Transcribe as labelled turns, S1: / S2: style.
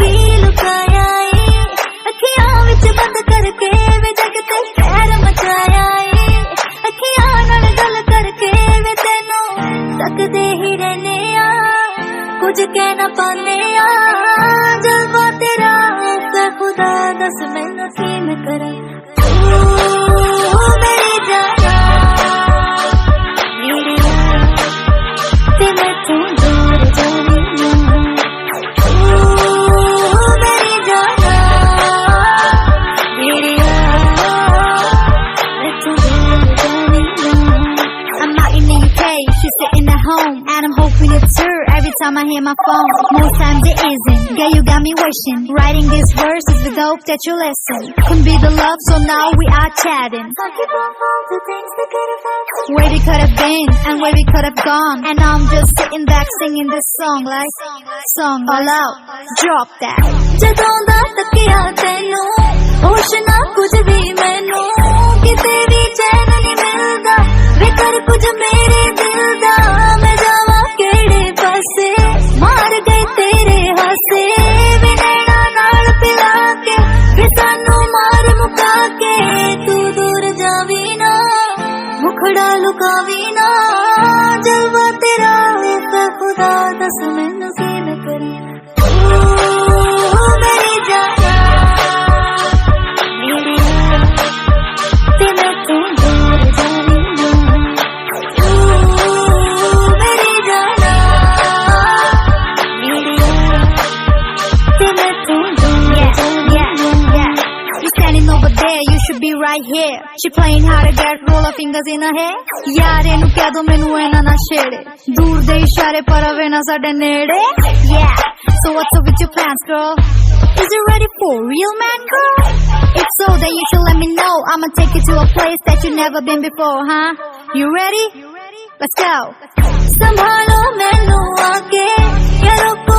S1: की लुकाया अखियां विच बंद करके वे जग ते पैर मचाया अखियां नाल गल करके वे तेनू तकदे ही रहने कुछ कह ना पाने जलवा तेरा ते खुदा दस मैनू की मैं करा मेरी जाना मेरी ते मैं तू दूर जानी मेरी जाना मेरी मैं तू दूर जानी I'm not in the UK, she's sitting at home and I'm hoping it's her every time I hear my phone. Most times it isn't. Girl, you got me wishing. Writing these verses with hope that you listen. Couldn't be the love, so now we are chatting. Where we could have been and where we could have gone. And now I'm just sitting back singing this song like song all out. Drop that. ਜਦੋਂ ਦਾ ਤੱਕਿਆ ਤੈਨੂੰ ਹੋਸ਼ ਨਾ ਕੁਝ ਵੀ ਮੈਨੂੰ ਕਿਤੇ ਵੀ ਚੈਨ ਨਹੀਂ ਮਿਲਦਾ ਵੇ ਕਰ ਕੁਝ ਮੇਰੇ ਦਿਲ ਦਾ ਮੈਂ ਜਾਵਾਂ ਕਿਹੜੇ ਪਾਸੇ ਮਾਰ ਗਏ ਤੇਰੇ ਹਾਸੇ ਵੇ ਨੈਣਾ ਨਾਲ ਪਿਲਾ ਕੇ ਵੇ ਸਾਨੂੰ ਮਾਰ ਮੁਕਾ ਕੇ ਤੂੰ ਦੂਰ ਜਾਵੀਂ ਨਾ ਮੁਖੜਾ ਲੁਕਾਵੀਂ ਨਾ ਜਲਵਾ ਤੇਰਾ ਹੈ ਖੁਦਾ ਦੱਸ ਮੈਨੂੰ ਕੀ ਮੈਂ ਕਰਾਂ मेरी जाना मेरी ते मैं तू दूर जानी मेरी जाना मेरी ते मैं तू दूर जानी You standing over there, you should be right here. She playing hard to get, roll her fingers in her hair. यार एनू कह दो मैनू एना ना छेड़े दूर दे इशारे पर आवे ना साडे नेड़े Yeah, so what's up with your plans, girl? Is it ready for real man, girl? If so, then you should let me know. I'ma take you to a place that you've never been before, huh? You ready? Let's go. Sambhalo mainu aake, ya roko